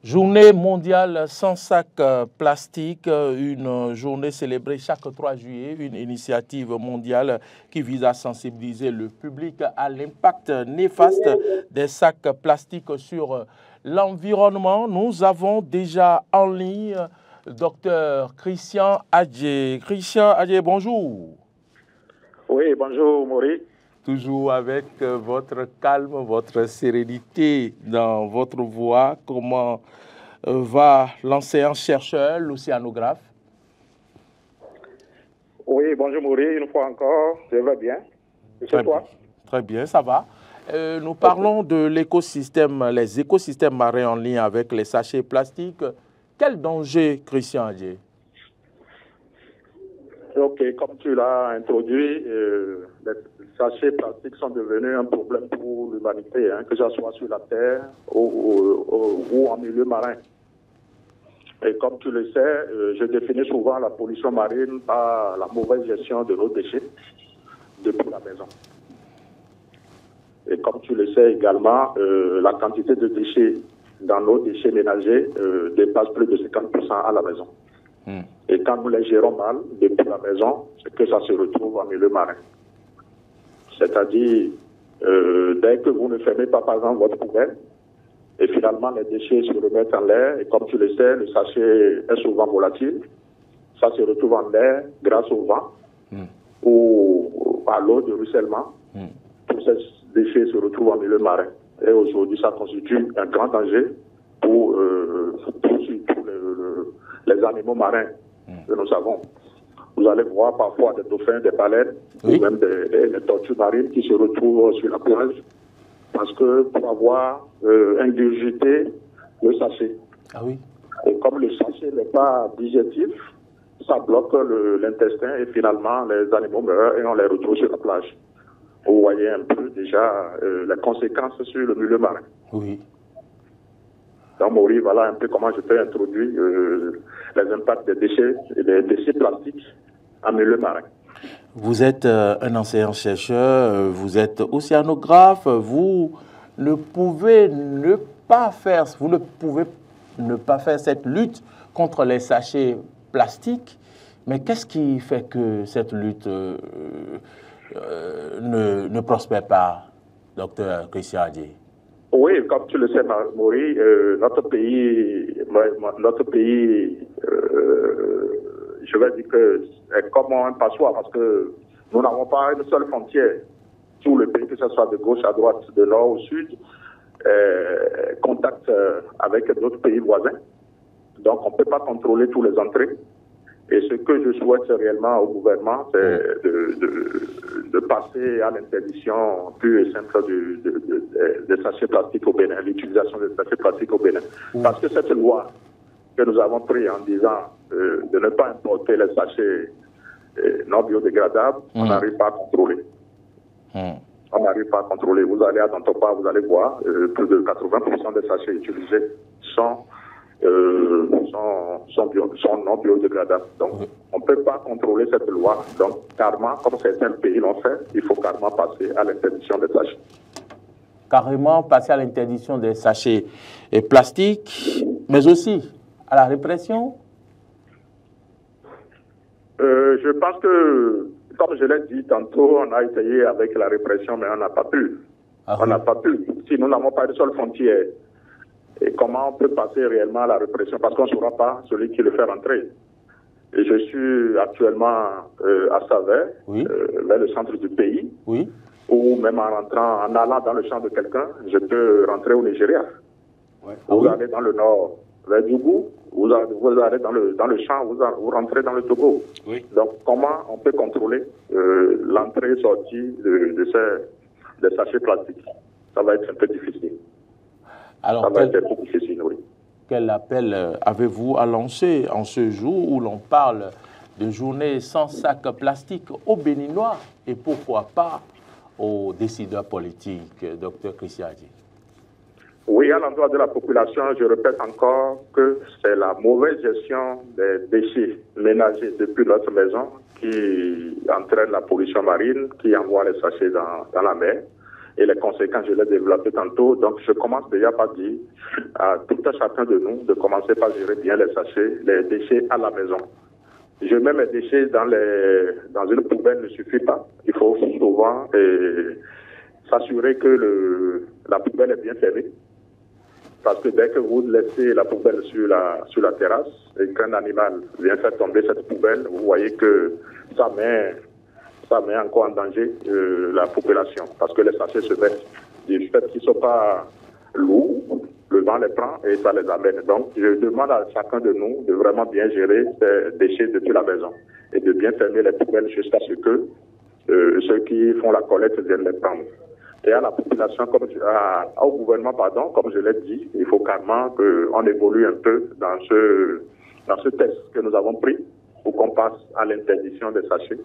Journée mondiale sans sac plastique, une journée célébrée chaque 3 juillet, une initiative mondiale qui vise à sensibiliser le public à l'impact néfaste des sacs plastiques sur l'environnement. Nous avons déjà en ligne Dr Christian Adjé. Christian Adjé, bonjour. Oui, bonjour Maurice. Toujours avec votre calme, votre sérénité dans votre voix. Comment va l'enseignant-chercheur, l'océanographe? Oui, bonjour Maurice, une fois encore, je vais bien. Et chez toi? Très bien, ça va. Nous parlons de l'écosystème, les écosystèmes marins en lien avec les sachets plastiques. Quel danger, Christian Adjé? Ok, comme tu l'as introduit, les sachets plastiques sont devenus un problème pour l'humanité, que ce soit sur la terre ou en milieu marin. Et comme tu le sais, je définis souvent la pollution marine par la mauvaise gestion de nos déchets depuis la maison. Et comme tu le sais également, la quantité de déchets dans nos déchets ménagers dépasse plus de 50% à la maison. Et quand nous les gérons mal depuis la maison, c'est que ça se retrouve en milieu marin. C'est-à-dire, dès que vous ne fermez pas, par exemple, votre poubelle, et finalement les déchets se remettent en l'air, et comme tu le sais, le sachet est souvent volatile, ça se retrouve en l'air grâce au vent ou à l'eau de ruissellement. Tous ces déchets se retrouvent en milieu marin. Et aujourd'hui, ça constitue un grand danger pour les animaux marins que nous avons. Vous allez voir parfois des dauphins, des baleines, ou même des tortues marines qui se retrouvent sur la plage parce que pour avoir ingurgité le sachet. Ah oui. Et comme le sachet n'est pas digestif, ça bloque l'intestin et finalement les animaux meurent et on les retrouve sur la plage. Vous voyez un peu déjà les conséquences sur le milieu marin. Oui. Donc, Maurice, voilà un peu comment je t'ai introduit les impacts des déchets plastiques en milieu marin. Vous êtes un enseignant-chercheur, vous êtes océanographe, vous ne pouvez pas faire cette lutte contre les sachets plastiques. Mais qu'est-ce qui fait que cette lutte ne prospère pas, docteur Christian Adjé? Oui, comme tu le sais, Maurice, notre pays, je vais dire que est comme un passoire parce que nous n'avons pas une seule frontière. Tout le pays, que ce soit de gauche à droite, de nord au sud, contact avec d'autres pays voisins. Donc, on ne peut pas contrôler tous les entrées. Et ce que je souhaite réellement au gouvernement, c'est de passer à l'interdiction pure et simple des sachets plastiques au Bénin, l'utilisation des sachets plastiques au Bénin. Parce que cette loi que nous avons prise en disant de ne pas importer les sachets non biodégradables, on n'arrive pas à contrôler. On n'arrive pas à contrôler. Vous allez à Dantopa, vous allez voir, plus de 80% des sachets utilisés sont non biodégradables. Donc, on ne peut pas contrôler cette loi. Donc, carrément, comme certains pays l'ont fait, il faut carrément passer à l'interdiction des sachets. Carrément passer à l'interdiction des sachets plastiques, mais aussi à la répression? Je pense que, comme je l'ai dit tantôt, on a essayé avec la répression, mais on n'a pas pu. On n'a pas pu. Si nous n'avons pas de seule frontière, et comment on peut passer réellement à la répression? Parce qu'on ne saura pas celui qui le fait rentrer. Et je suis actuellement à Savert, vers le centre du pays, ou même en allant dans le champ de quelqu'un, je peux rentrer au Nigeria. Vous allez dans le nord, vers Djougou, vous allez dans le champ, vous rentrez dans le Togo. Donc, comment on peut contrôler l'entrée et sortie des sachets plastiques? Ça va être un peu difficile. Alors, quel appel avez-vous à lancer en ce jour où l'on parle de journée sans sac plastique aux Béninois et pourquoi pas aux décideurs politiques, docteur Christian Adjé? Oui, à l'endroit de la population, je répète encore que c'est la mauvaise gestion des déchets ménagers depuis notre maison qui entraîne la pollution marine, qui envoie les sachets dans la mer. et les conséquences, je l'ai développé tantôt. Donc, je commence déjà par dire à tout un chacun de nous de commencer par gérer bien les sachets, les déchets à la maison. Je mets mes déchets dans une poubelle ne suffit pas. Il faut souvent s'assurer que la poubelle est bien fermée. Parce que dès que vous laissez la poubelle sur la terrasse et qu'un animal vient faire tomber cette poubelle, vous voyez que ça met encore en danger la population. Parce que les sachets se mettent du fait qu'ils ne sont pas lourds, le vent les prend et ça les amène. Donc, je demande à chacun de nous de vraiment bien gérer ces déchets depuis la maison et de bien fermer les poubelles jusqu'à ce que ceux qui font la collecte viennent les prendre. Et à la population, au gouvernement, comme je l'ai dit, il faut carrément qu'on évolue un peu dans ce test que nous avons pris pour qu'on passe à l'interdiction des sachets,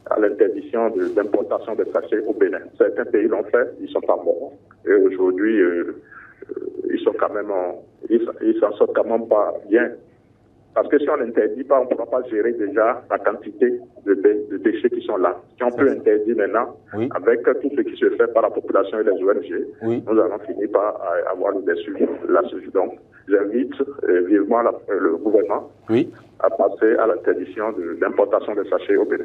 à l'interdiction d'importation des sachets au Bénin. Certains pays l'ont fait, ils ne sont pas morts. Et aujourd'hui, ils s'en sortent quand même pas bien. Parce que si on n'interdit pas, on ne pourra pas gérer déjà la quantité de déchets qui sont là. Si on peut interdire maintenant, avec tout ce qui se fait par la population et les ONG, nous allons finir par avoir le dessus là-dessus. Donc, j'invite vivement le gouvernement à passer à l'interdiction de l'importation des sachets au Bénin.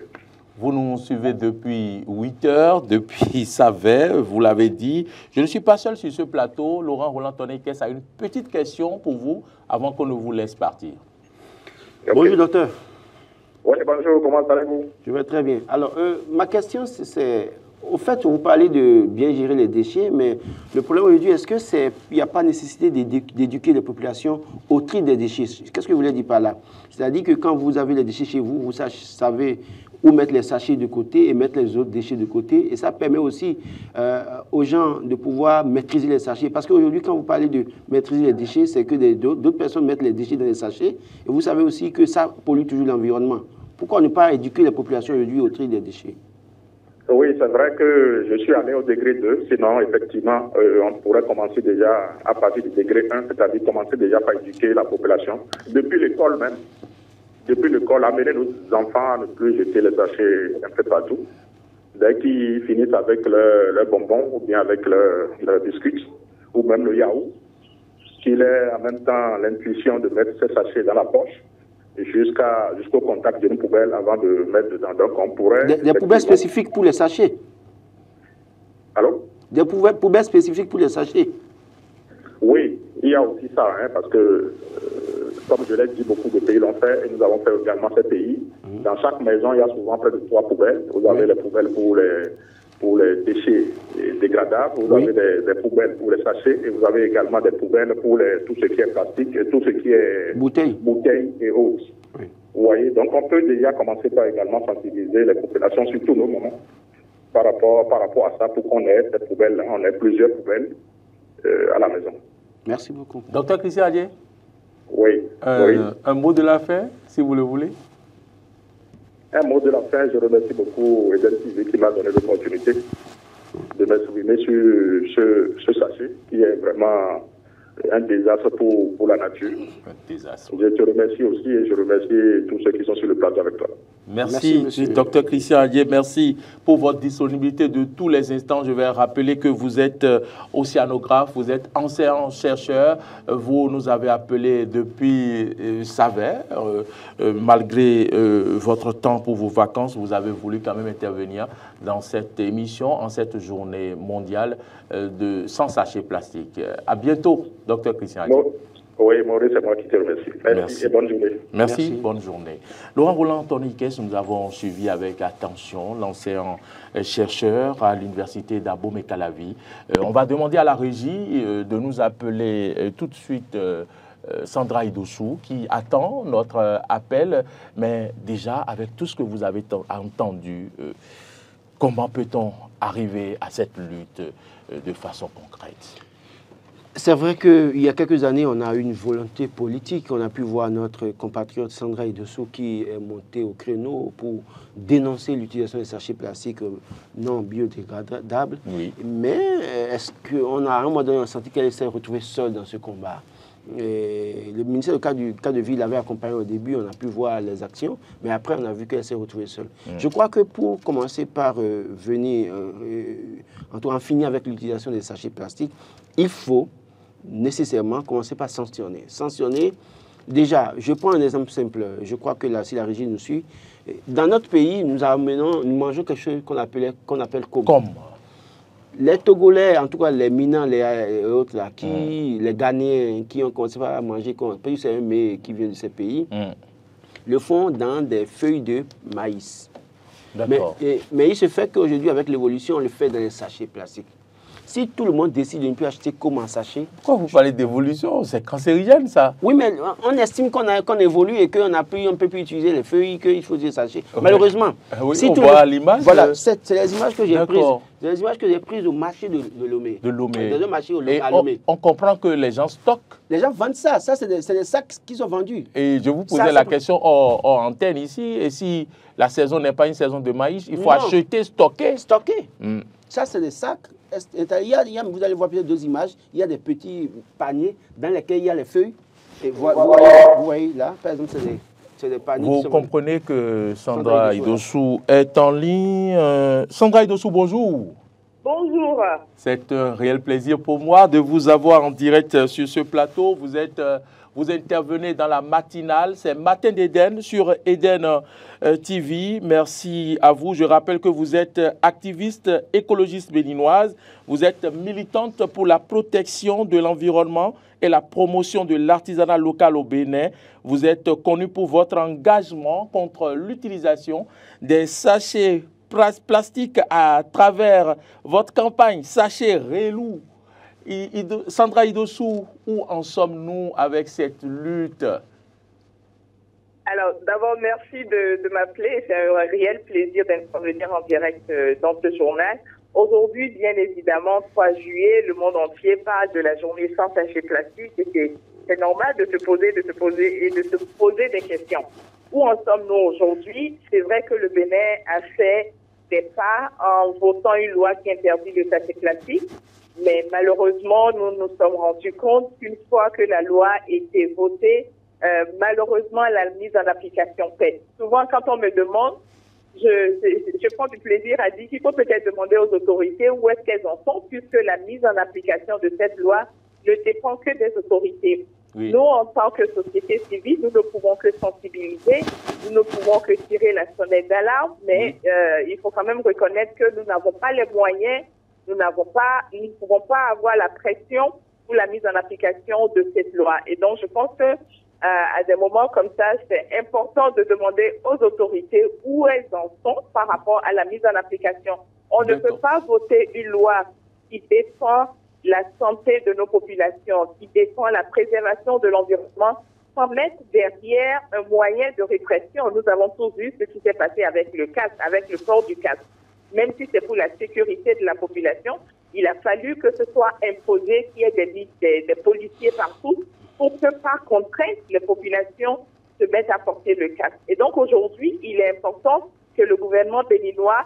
Vous nous suivez depuis 8 heures, depuis Savet, vous l'avez dit. Je ne suis pas seul sur ce plateau. Laurent Roland-Tonekes a une petite question pour vous avant qu'on ne vous laisse partir. Okay. Bonjour, docteur. Oui, bonjour, comment allez-vous? Je vais très bien. Alors, ma question, c'est... Au fait, vous parlez de bien gérer les déchets, mais le problème aujourd'hui, est-ce qu'il n'y a pas nécessité d'éduquer les populations au tri des déchets? Qu'est-ce que vous voulez dire par là? C'est-à-dire que quand vous avez les déchets chez vous, vous savez où mettre les sachets de côté et mettre les autres déchets de côté. Et ça permet aussi aux gens de pouvoir maîtriser les sachets. Parce qu'aujourd'hui, quand vous parlez de maîtriser les déchets, c'est que d'autres personnes mettent les déchets dans les sachets. Et vous savez aussi que ça pollue toujours l'environnement. Pourquoi ne pas éduquer les populations aujourd'hui au tri des déchets? Oui, c'est vrai que je suis allé au degré 2. Sinon, effectivement, on pourrait commencer déjà à partir du degré 1, c'est-à-dire commencer déjà par éduquer la population. Depuis l'école même. Depuis l'école, amener nos enfants à ne plus jeter les sachets un peu partout. Dès qu'ils finissent avec leur bonbon ou bien avec leur biscuit ou même le yaourt, qu'il ait en même temps l'intuition de mettre ces sachets dans la poche jusqu'au contact d'une poubelle avant de mettre dedans. Donc on pourrait... Des poubelles spécifiques pour les sachets? Allô? Des poubelles spécifiques pour les sachets? Oui, il y a aussi ça, hein, parce que, comme je l'ai dit, beaucoup de pays l'ont fait, et nous avons fait également ces pays. Dans chaque maison, il y a souvent près de 3 poubelles. Vous avez les poubelles pour les déchets dégradables, vous avez des poubelles pour les sachets, et vous avez également des poubelles pour tout ce qui est plastique, et tout ce qui est bouteilles et autres. Oui. Vous voyez, donc on peut déjà commencer par également sensibiliser les populations sur tous nos moments par rapport à ça, pour qu'on ait ces poubelles, on ait plusieurs poubelles à la maison. Merci beaucoup. Docteur Christian Adjei? Oui. Un mot de la fin, si vous le voulez. Un mot de la fin, je remercie beaucoup Eden TV qui m'a donné l'opportunité de m'exprimer sur ce sachet qui est vraiment un désastre pour la nature. Un désastre. Je te remercie aussi et je remercie tous ceux qui sont sur le plateau avec toi. Merci Dr Christian Adjei. Merci pour votre disponibilité de tous les instants. Je vais rappeler que vous êtes océanographe, vous êtes enseignant-chercheur. Vous nous avez appelé depuis Savet. Malgré votre temps pour vos vacances, vous avez voulu quand même intervenir dans cette émission, en cette journée mondiale sans sachets plastiques. À bientôt, Dr Christian Adjei. Oui, Maurice, c'est moi qui te remercie. Merci et bonne journée. Merci, bonne journée. Laurent Roland-Tonekes, nous avons suivi avec attention l'enseignant-chercheur à l'université d'Abomey-Calavi. On va demander à la régie de nous appeler tout de suite Sandra Idossou, qui attend notre appel. Mais déjà, avec tout ce que vous avez entendu, comment peut-on arriver à cette lutte de façon concrète? C'est vrai qu'il y a quelques années, on a eu une volonté politique. On a pu voir notre compatriote Sandra Idossou qui est montée au créneau pour dénoncer l'utilisation des sachets plastiques non biodégradables. Oui. Mais est-ce qu'on a à un moment donné senti qu'elle s'est retrouvée seule dans ce combat? Le ministère du cadre de vie l'avait accompagné au début, on a pu voir les actions, mais après on a vu qu'elle s'est retrouvée seule. Je crois que pour commencer par en finir avec l'utilisation des sachets plastiques, il faut nécessairement commencer par sanctionner. Sanctionner, déjà, je prends un exemple simple, je crois que là, si la régie nous suit, dans notre pays, nous mangeons quelque chose qu'on appelle comme. Les Togolais, en tout cas les Minants, les autres là, les Ghanéens qui ont commencé à manger, c'est un mets qui vient de ces pays, le font dans des feuilles de maïs. Mais il se fait qu'aujourd'hui, avec l'évolution, on le fait dans les sachets plastiques. Si tout le monde décide de ne plus acheter comme en sachet... Pourquoi vous parlez d'évolution? C'est cancérigène, ça. Oui, mais on estime qu'on évolue et qu'on ne peut plus utiliser les feuilles, qu'il faut des sachets. Malheureusement, oui, si on voit l'image... Voilà, c'est les images que j'ai prises. C'est les images que j'ai prises au marché de Lomé. Dans un marché à Lomé. On comprend que les gens stockent. Les gens vendent ça. Ça, c'est des sacs qui sont vendus. Et je vous posais la question hors antenne ici. Et si la saison n'est pas une saison de maïs, il faut acheter, stocker. Ça, c'est des sacs. Vous allez voir peut-être deux images. Il y a des petits paniers dans lesquels il y a les feuilles. Et vous voyez là, par exemple, c'est des paniers. Vous comprenez que Sandra Idossou est en ligne. Sandra Idossou, bonjour. Bonjour. C'est un réel plaisir pour moi de vous avoir en direct sur ce plateau. Vous intervenez dans la matinale, c'est Matin d'Éden sur Eden TV. Merci à vous. Je rappelle que vous êtes activiste écologiste béninoise. Vous êtes militante pour la protection de l'environnement et la promotion de l'artisanat local au Bénin. Vous êtes connue pour votre engagement contre l'utilisation des sachets plastiques à travers votre campagne Sachet Relou. Sandra Idossou, où en sommes-nous avec cette lutte? Alors, d'abord, merci de m'appeler. C'est un réel plaisir d'intervenir en direct dans ce journal. Aujourd'hui, bien évidemment, 3 juillet, le monde entier parle de la journée sans sachets plastiques. Et c'est normal de se poser des questions. Où en sommes-nous aujourd'hui? C'est vrai que le Bénin a fait des pas en votant une loi qui interdit le sachet plastique. Mais malheureusement, nous nous sommes rendus compte qu'une fois que la loi était votée, malheureusement, la mise en application peine. Souvent, quand on me demande, je prends du plaisir à dire qu'il faut peut-être demander aux autorités où est-ce qu'elles en sont, puisque la mise en application de cette loi ne dépend que des autorités. Oui. Nous, en tant que société civile, nous ne pouvons que sensibiliser, nous ne pouvons que tirer la sonnette d'alarme, mais il faut quand même reconnaître que nous n'avons pas les moyens. Nous ne pouvons pas avoir la pression pour la mise en application de cette loi. Et donc, je pense que à des moments comme ça, c'est important de demander aux autorités où elles en sont par rapport à la mise en application. On ne peut pas voter une loi qui défend la santé de nos populations, qui défend la préservation de l'environnement, sans mettre derrière un moyen de répression. Nous avons tous vu ce qui s'est passé avec le casque, avec le port du casque. Même si c'est pour la sécurité de la population, il a fallu que ce soit imposé, qu'il y ait des policiers partout pour que par contrainte, les populations se mettent à porter le casque. Et donc aujourd'hui, il est important que le gouvernement béninois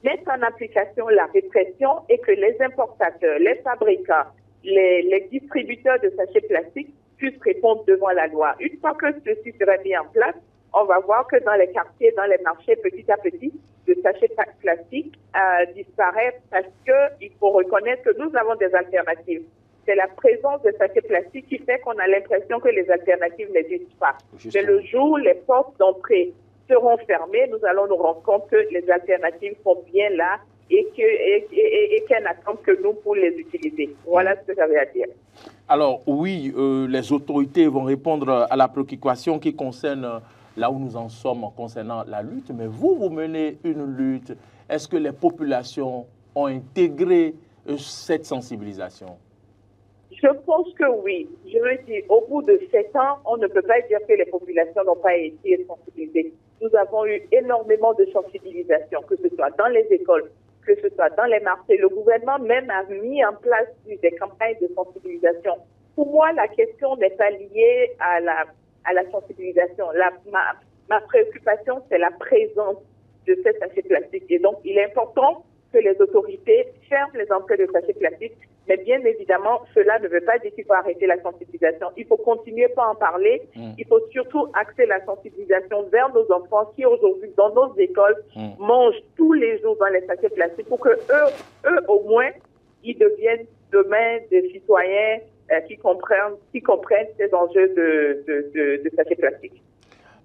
mette en application la répression et que les importateurs, les fabricants, les distributeurs de sachets plastiques puissent répondre devant la loi. Une fois que ceci sera mis en place, on va voir que dans les quartiers, dans les marchés, petit à petit, le sachet plastique disparaît parce qu'il faut reconnaître que nous avons des alternatives. C'est la présence de sachets plastiques qui fait qu'on a l'impression que les alternatives n'existent pas. Mais le jour où les portes d'entrée seront fermées, nous allons nous rendre compte que les alternatives sont bien là et qu'elles n'attendent que nous pour les utiliser. Voilà ce que j'avais à dire. Alors oui, les autorités vont répondre à la préoccupation qui concerne là où nous en sommes concernant la lutte, mais vous menez une lutte. Est-ce que les populations ont intégré cette sensibilisation? Je pense que oui. Je veux dire, au bout de 7 ans, on ne peut pas dire que les populations n'ont pas été sensibilisées. Nous avons eu énormément de sensibilisation, que ce soit dans les écoles, que ce soit dans les marchés. Le gouvernement même a mis en place des campagnes de sensibilisation. Pour moi, la question n'est pas liée à la sensibilisation. Ma préoccupation, c'est la présence de ces sachets plastiques. Et donc, il est important que les autorités ferment les entrées de sachets plastiques, Mais bien évidemment, cela ne veut pas dire qu'il faut arrêter la sensibilisation. Il faut continuer par en parler. Il faut surtout axer la sensibilisation vers nos enfants qui aujourd'hui, dans nos écoles, mangent tous les jours dans les sachets plastiques pour que eux au moins, ils deviennent demain des citoyens qui comprennent ces enjeux de sachets plastiques.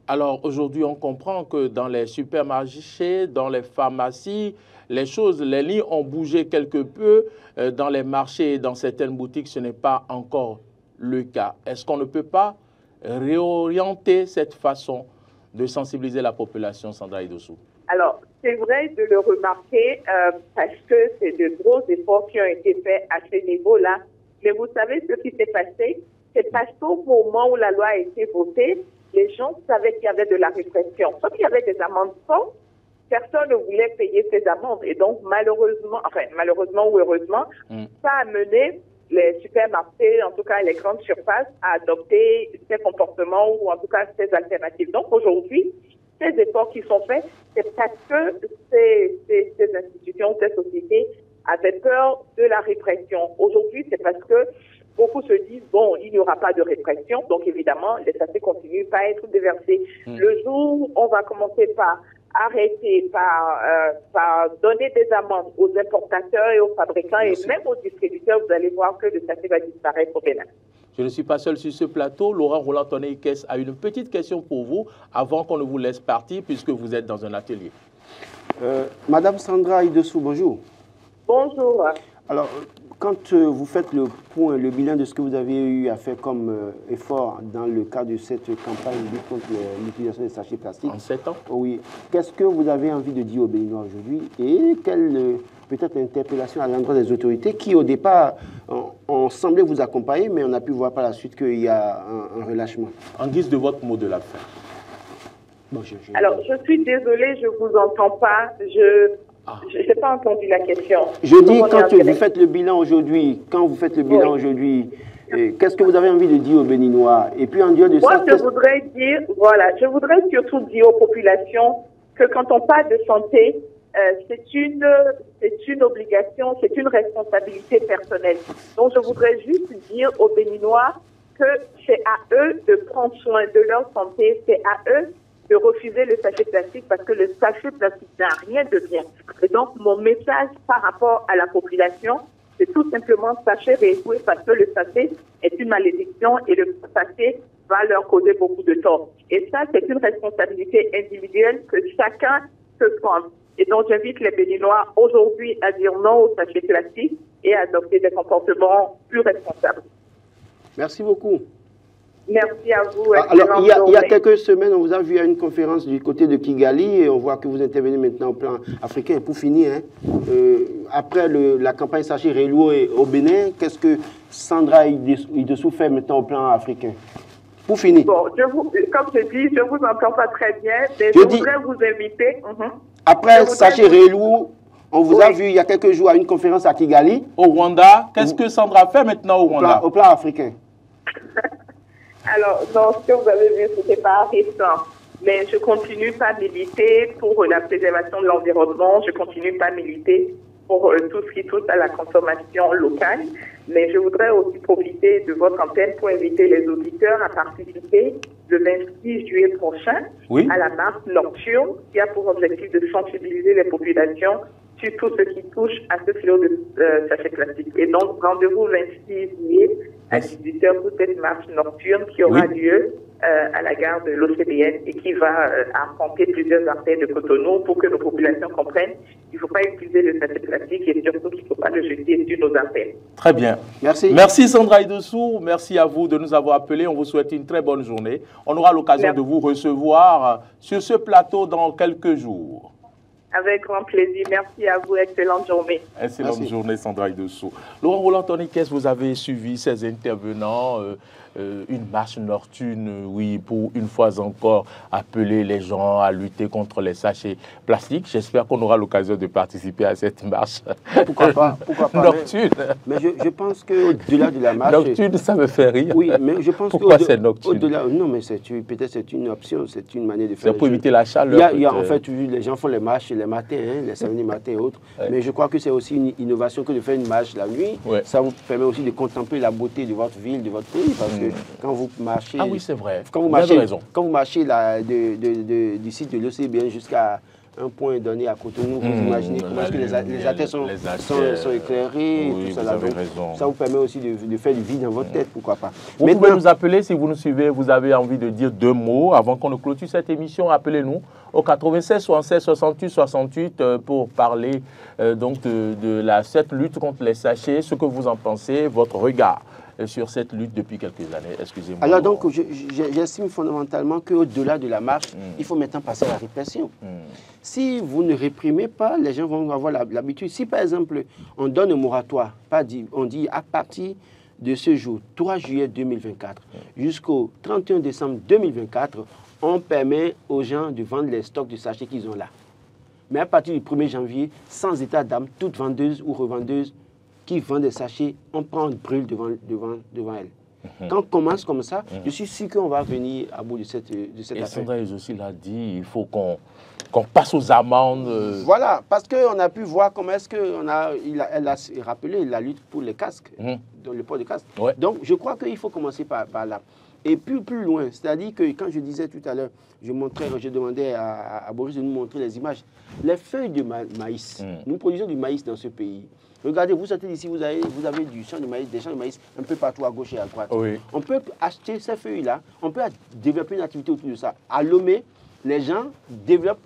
Alors aujourd'hui, on comprend que dans les supermarchés, dans les pharmacies, les lignes ont bougé quelque peu. Dans les marchés et dans certaines boutiques, ce n'est pas encore le cas. Est-ce qu'on ne peut pas réorienter cette façon de sensibiliser la population, Sandra Idossou? Alors, c'est vrai de le remarquer parce que c'est de gros efforts qui ont été faits à ce niveau-là. Mais vous savez ce qui s'est passé? C'est parce qu'au moment où la loi a été votée, les gens savaient qu'il y avait de la répression. Sauf qu'il y avait des amendes fortes, personne ne voulait payer ces amendes. Et donc, malheureusement ou heureusement, ça a mené les supermarchés, en tout cas les grandes surfaces, à adopter ces comportements ou en tout cas ces alternatives. Donc, aujourd'hui, ces efforts qui sont faits, c'est parce que ces institutions, ces sociétés avaient peur de la répression. Aujourd'hui, c'est parce que beaucoup se disent, bon, il n'y aura pas de répression, donc évidemment, les sachets continuent pas à être déversés. Le jour où on va commencer par arrêter, par donner des amendes aux importateurs et aux fabricants et même aux distributeurs, vous allez voir que le sachet va disparaître au Bénin. Je ne suis pas seul sur ce plateau. Laurent Roland-Tonné-Ikes a une petite question pour vous avant qu'on ne vous laisse partir puisque vous êtes dans un atelier. Madame Sandra Idossou, bonjour. Bonjour. Alors, quand vous faites le point, le bilan de ce que vous avez eu à faire comme effort dans le cadre de cette campagne de lutte contre l'utilisation des sachets plastiques. En 7 ans. Oui. Qu'est-ce que vous avez envie de dire aux Béninois aujourd'hui et quelle peut-être interpellation à l'endroit des autorités qui, au départ, ont semblé vous accompagner, mais on a pu voir par la suite qu'il y a un relâchement. En guise de votre mot de la fin. Bon, alors, je suis désolée, je ne vous entends pas. Je n'ai pas entendu la question. Je dis, quand vous faites le bilan aujourd'hui, qu'est-ce que vous avez envie de dire aux Béninois? Et puis en dehors de ça, je voudrais surtout dire aux populations que quand on parle de santé, c'est une obligation, c'est une responsabilité personnelle. Donc je voudrais juste dire aux Béninois que c'est à eux de prendre soin de leur santé, c'est à eux de refuser le sachet plastique parce que le sachet plastique n'a rien de bien. Et donc, mon message par rapport à la population, c'est tout simplement sachet réécoué parce que le sachet est une malédiction et le sachet va leur causer beaucoup de tort. Et ça, c'est une responsabilité individuelle que chacun peut prendre. Et donc, j'invite les Béninois aujourd'hui à dire non au sachet plastique et à adopter des comportements plus responsables. Merci beaucoup. Merci à vous. Alors, il y a quelques semaines, on vous a vu à une conférence du côté de Kigali et on voit que vous intervenez maintenant au plan africain. Pour finir, après la campagne sachet rééloué au Bénin, qu'est-ce que Sandra Idossou fait maintenant au plan africain? Pour finir. Bon, comme je dis, je ne vous entends pas très bien, mais je voudrais vous inviter. Après sachet rééloué, on vous a vu il y a quelques jours à une conférence à Kigali. Au Rwanda, qu'est-ce que Sandra fait maintenant au Rwanda? Au plan africain. Alors, non, ce que vous avez vu, ce n'était pas récent. Mais je continue pas à militer pour la préservation de l'environnement. Je continue pas à militer pour tout ce qui touche à la consommation locale. Mais je voudrais aussi profiter de votre antenne pour inviter les auditeurs à participer le 26 juillet prochain à la marche nocturne qui a pour objectif de sensibiliser les populations sur tout ce qui touche à ce fléau de sachets plastiques. Et donc, rendez-vous 26 juillet à 18h pour cette marche nocturne qui aura lieu à la gare de l'OCBN et qui va affronter plusieurs artères de Cotonou pour que nos populations comprennent qu'il ne faut pas utiliser le sachet plastique et surtout qu'il ne faut pas le jeter sur nos artères. Très bien. Merci. Merci Sandra Idossou. Merci à vous de nous avoir appelés. On vous souhaite une très bonne journée. On aura l'occasion de vous recevoir sur ce plateau dans quelques jours. Avec grand plaisir. Merci à vous. Excellente journée. Excellente journée, Sandra Idossou. Laurent Roland-Tonné-Ikes, vous avez suivi ces intervenants une marche nocturne, oui, pour une fois encore appeler les gens à lutter contre les sachets plastiques. J'espère qu'on aura l'occasion de participer à cette marche. Pourquoi pas nocturne. Mais je pense qu'au-delà de la marche... Nocturne, ça me fait rire. Oui, mais je pense pourquoi c'est nocturne? Non, mais peut-être c'est une option, c'est une manière de faire. C'est pour éviter la chaleur. En fait, les gens font les marches les matins, les samedis matins et autres. Ouais. Mais je crois que c'est aussi une innovation que de faire une marche la nuit. Ouais. Ça vous permet aussi de contempler la beauté de votre ville, de votre pays. Parce que quand vous marchez... Ah oui, c'est vrai. Quand vous marchez du site de l'OCBN jusqu'à un point donné à Cotonou, vous imaginez comment est-ce que les artères sont éclairées. Oui, tout ça, vous avez raison. Ça vous permet aussi de faire du vide dans votre tête, pourquoi pas. Vous pouvez nous appeler si vous nous suivez, vous avez envie de dire 2 mots avant qu'on ne clôture cette émission. Appelez-nous au 96 76 68 68 pour parler donc de cette lutte contre les sachets, ce que vous en pensez, votre regard sur cette lutte depuis quelques années. Excusez-moi. Alors donc, j'estime fondamentalement qu'au-delà de la marche, il faut maintenant passer à la répression. Si vous ne réprimez pas, les gens vont avoir l'habitude. Si par exemple, on donne un moratoire, on dit à partir de ce jour, 3 juillet 2024, jusqu'au 31 décembre 2024, on permet aux gens de vendre les stocks de sachets qu'ils ont là. Mais à partir du 1er janvier, sans état d'âme, toute vendeuse ou revendeuse qui vend des sachets, on prend une brûle devant elle. Quand on commence comme ça, je suis sûr qu'on va venir à bout de cette affaire. Et Sandra aussi l'a dit, il faut qu'on passe aux amendes. Voilà, parce qu'on a pu voir comment est-ce qu'elle a rappelé la lutte pour les casques, dans le port de casque. Ouais. Donc, je crois qu'il faut commencer par là. Et plus loin, c'est-à-dire que quand je disais tout à l'heure, je demandais à Boris de nous montrer les images. Les feuilles de maïs, nous produisons du maïs dans ce pays. Regardez, vous sortez d'ici, vous avez du champ de maïs, des champs de maïs un peu partout à gauche et à droite. Oui. On peut acheter ces feuilles-là, on peut développer une activité autour de ça. À Lomé, les gens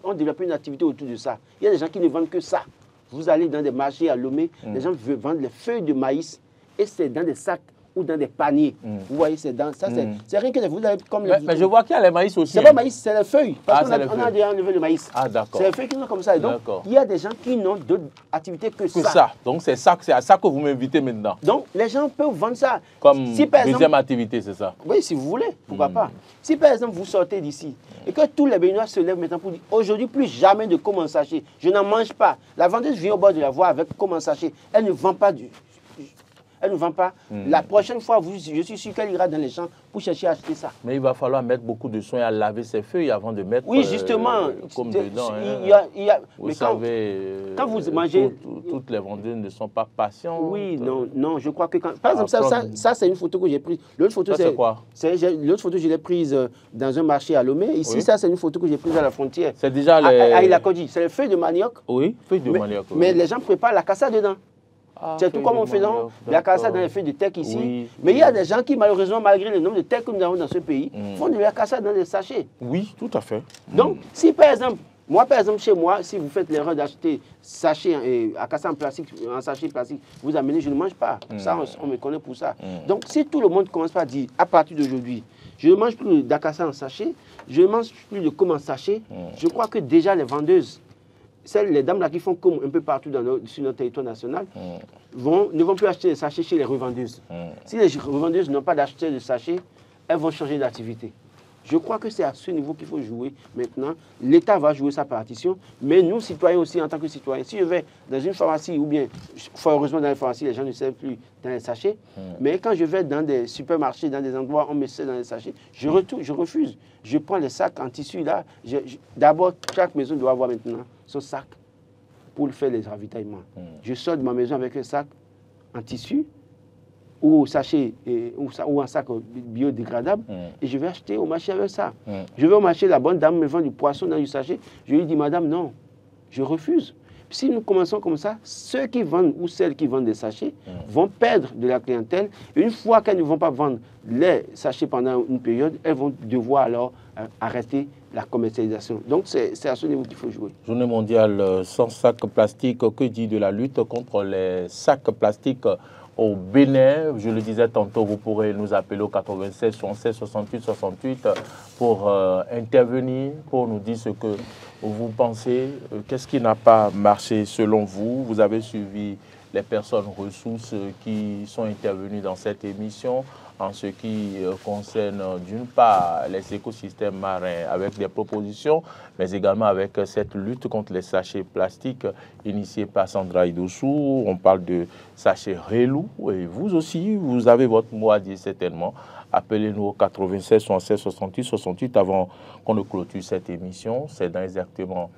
ont développé une activité autour de ça. Il y a des gens qui ne vendent que ça. Vous allez dans des marchés à Lomé, les gens veulent vendre les feuilles de maïs et c'est dans des sacs ou dans des paniers. Vous voyez, c'est dans ça, c'est rien que vous avez comme mais je vois qu'il y a les maïs aussi. C'est pas maïs, c'est les feuilles. Parce qu'on a déjà enlevé le maïs. Ah, d'accord. C'est les feuilles qui sont comme ça. Et donc, il y a des gens qui n'ont d'autres activités que ça. Donc, c'est à ça que vous m'invitez maintenant. Donc, les gens peuvent vendre ça. Comme deuxième activité, c'est ça? Oui, si vous voulez, pourquoi pas. Si par exemple, vous sortez d'ici et que tous les Béninois se lèvent maintenant pour dire aujourd'hui, plus jamais de comment sachet, je n'en mange pas. La vendeuse vient au bord de la voie avec comment sachet. Elle ne vend pas Elle ne vend pas. La prochaine fois, je suis sûr qu'elle ira dans les champs pour chercher à acheter ça. Mais il va falloir mettre beaucoup de soin à laver ses feuilles avant de mettre. Oui, justement. Comme dedans. Vous savez, quand vous mangez. Toutes les vendeuses ne sont pas patientes. Oui, non, je crois que quand. Par exemple, ça c'est une photo que j'ai prise. L'autre photo, c'est quoi? L'autre photo, je l'ai prise dans un marché à Lomé. Ici, ça, c'est une photo que j'ai prise à la frontière. C'est déjà les. À Ilakodi. C'est les feuilles de manioc. Oui, feuilles de manioc. Mais les gens préparent la cassa dedans. C'est tout comme on fait dans la cassa dans les feuilles de terre ici. Oui, mais il y a des gens qui, malheureusement, malgré le nombre de terre que nous avons dans ce pays, font de la cassa dans des sachets. Oui, tout à fait. Donc, si par exemple, chez moi, si vous faites l'erreur d'acheter sachet à cassa en plastique, en sachet plastique, vous amenez, je ne mange pas. Ça, on me connaît pour ça. Donc, si tout le monde commence par dire, à partir d'aujourd'hui, je ne mange plus d'acassa en sachet, je ne mange plus de com en sachet, je crois que déjà les vendeuses, les dames là qui font comme un peu partout sur notre territoire national, ne vont plus acheter des sachets chez les revendeuses. Si les revendeuses n'ont pas d'acheter de sachets, elles vont changer d'activité. Je crois que c'est à ce niveau qu'il faut jouer maintenant. L'État va jouer sa partition, mais nous, citoyens aussi, en tant que citoyens, si je vais dans une pharmacie, ou bien, heureusement dans les pharmacies, les gens ne savent plus dans les sachets, mais quand je vais dans des supermarchés, dans des endroits où on me sert dans les sachets, je refuse. Je prends les sacs en tissu là. D'abord, chaque maison doit avoir maintenant son sac pour faire les ravitaillements. Je sors de ma maison avec un sac en tissu, ou sachet ou un sac biodégradable et je vais acheter au marché avec ça. Je vais au marché, la bonne dame me vend du poisson dans du sachet. Je lui dis, madame, non, je refuse. Si nous commençons comme ça, ceux qui vendent ou celles qui vendent des sachets vont perdre de la clientèle. Une fois qu'elles ne vont pas vendre les sachets pendant une période, elles vont devoir alors arrêter la commercialisation. Donc c'est à ce niveau qu'il faut jouer. Journée mondiale sans sacs plastiques, que dit de la lutte contre les sacs plastiques au Bénin? Je le disais tantôt, vous pourrez nous appeler au 96 76 68 68 pour intervenir, pour nous dire ce que vous pensez. Qu'est-ce qui n'a pas marché selon vous? Vous avez suivi les personnes ressources qui sont intervenues dans cette émission. en ce qui concerne d'une part les écosystèmes marins avec des propositions, mais également avec cette lutte contre les sachets plastiques initiée par Sandra Idossou. On parle de sachets relous et vous aussi, vous avez votre mot à dire certainement. Appelez-nous au 96 76 68 68 avant qu'on ne clôture cette émission. C'est dans exactement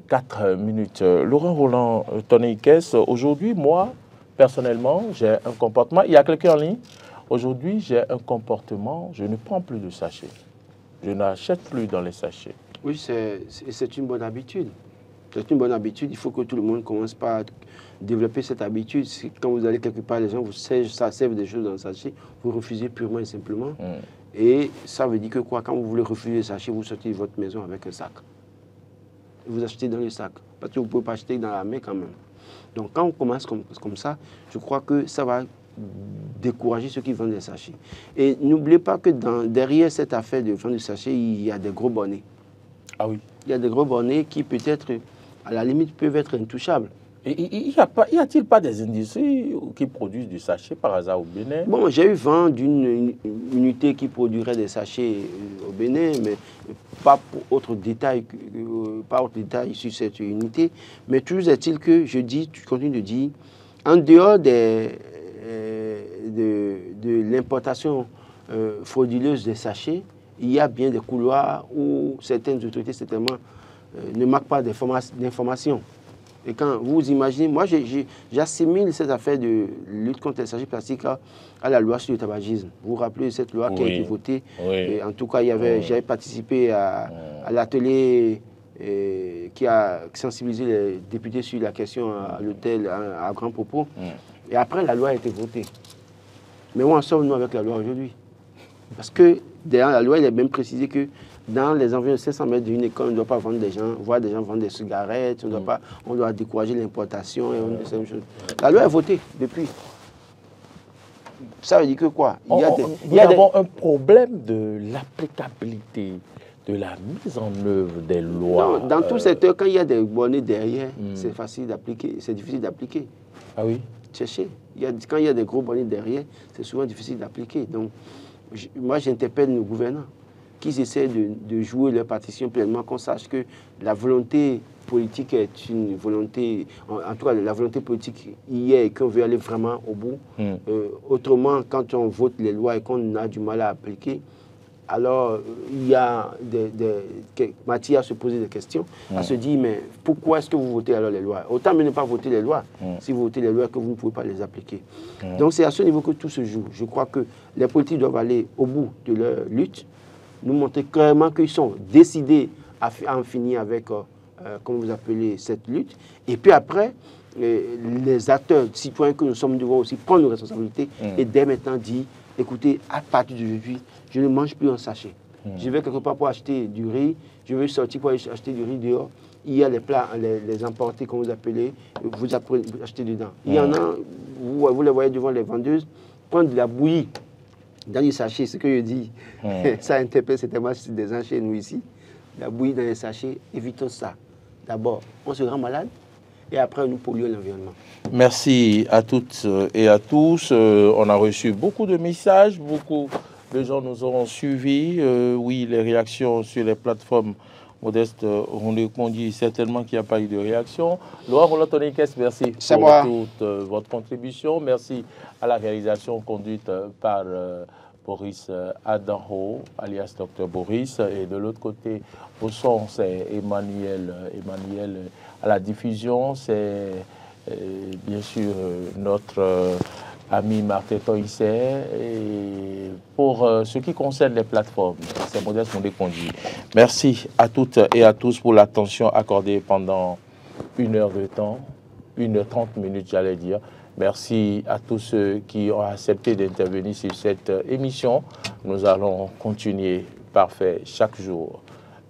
4 minutes. Laurent Roland Tonnerre-Ikes, aujourd'hui, moi, personnellement, j'ai un comportement. Il y a quelqu'un en ligne? Aujourd'hui, j'ai un comportement, je ne prends plus de sachets. Je n'achète plus dans les sachets. Oui, c'est une bonne habitude. C'est une bonne habitude. Il faut que tout le monde commence par développer cette habitude. Quand vous allez quelque part, les gens vous servent des choses dans le sachet, vous refusez purement et simplement. Et ça veut dire que quoi? Quand vous voulez refuser le sachet, vous sortez de votre maison avec un sac. Vous achetez dans le sac. Parce que vous ne pouvez pas acheter dans la main quand même. Donc quand on commence comme ça, je crois que ça va décourager ceux qui vendent des sachets. Et n'oubliez pas que derrière cette affaire de vente de sachets, il y a des gros bonnets. Ah oui. Il y a des gros bonnets qui peut-être, à la limite, peuvent être intouchables. Et y a-t-il pas des industries qui produisent du sachet par hasard au Bénin? Bon, j'ai eu vent d'une unité qui produirait des sachets au Bénin, mais pas pour autre détail sur cette unité. Mais toujours est-il que je continue de dire, en dehors de l'importation frauduleuse des sachets, il y a bien des couloirs où certaines autorités, certainement, ne manquent pas d'informations. Et quand vous imaginez, moi j'assimile cette affaire de lutte contre les sachets plastiques à la loi sur le tabagisme. Vous vous rappelez de cette loi qui a été votée? Et en tout cas, j'avais participé à l'atelier qui a sensibilisé les députés sur la question à l'hôtel à grand propos. Et après, la loi a été votée. Mais où en sommes-nous avec la loi aujourd'hui? Parce que derrière la loi, il est même précisé que dans les environs de 500 mètres d'une école, on ne doit pas vendre des gens, voir des gens vendre des cigarettes, on doit décourager l'importation et La loi est votée depuis. Ça veut dire que quoi? Nous avons un problème de l'applicabilité, de la mise en œuvre des lois. Non, dans tout secteur, quand il y a des bonnets derrière, c'est facile d'appliquer, c'est difficile d'appliquer. Ah oui? Cherchez. Quand il y a des gros bonnets derrière, c'est souvent difficile d'appliquer. Donc, moi, j'interpelle nos gouvernants qui essaient de jouer leur partition pleinement, qu'on sache que la volonté politique est une volonté, en tout cas la volonté politique y est et qu'on veut aller vraiment au bout. Autrement, quand on vote les lois et qu'on a du mal à appliquer, alors il y a matière à se poser des questions, à se dire, mais pourquoi est-ce que vous votez alors les lois? Autant mieux ne pas voter les lois, si vous votez les lois que vous ne pouvez pas les appliquer. Donc c'est à ce niveau que tout se joue. Je crois que les politiques doivent aller au bout de leur lutte, nous montrer clairement qu'ils sont décidés à en finir avec, comme vous appelez, cette lutte. Et puis après, les acteurs citoyens que nous sommes devront aussi prendre nos responsabilités et dès maintenant dire, écoutez, à partir d'aujourd'hui, je ne mange plus en sachet. Je vais quelque part pour acheter du riz, je vais sortir pour acheter du riz dehors. Il y a les plats, les emportés, comme vous appelez, vous achetez dedans. Il y en a, vous les voyez devant les vendeuses, prendre de la bouillie dans les sachets, ce que je dis, ça interpelle certainement des gens chez nous ici. La bouillie dans les sachets, évitons ça. D'abord, on se rend malade et après, nous polluons l'environnement. Merci à toutes et à tous. On a reçu beaucoup de messages, beaucoup de gens nous ont suivis. Oui, les réactions sur les plateformes modestes ont répondu certainement qu'il n'y a pas eu de réaction. Laurent Roland Tonnerre-Ikes, merci pour toute votre contribution. Merci à la réalisation conduite par Boris Adanho, alias Dr Boris. Et de l'autre côté, au son, c'est Emmanuel à la diffusion. C'est bien sûr notre ami Martin Toïsset. Et pour ce qui concerne les plateformes, c'est Modeste Mondé-Conduit. Merci à toutes et à tous pour l'attention accordée pendant 1 heure de temps, 1h30 j'allais dire. Merci à tous ceux qui ont accepté d'intervenir sur cette émission. Nous allons continuer parfait chaque jour,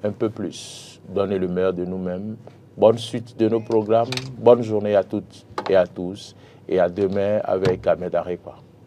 un peu plus, donner le meilleur de nous-mêmes. Bonne suite de nos programmes, bonne journée à toutes et à tous, et à demain avec Ahmed Arekwa.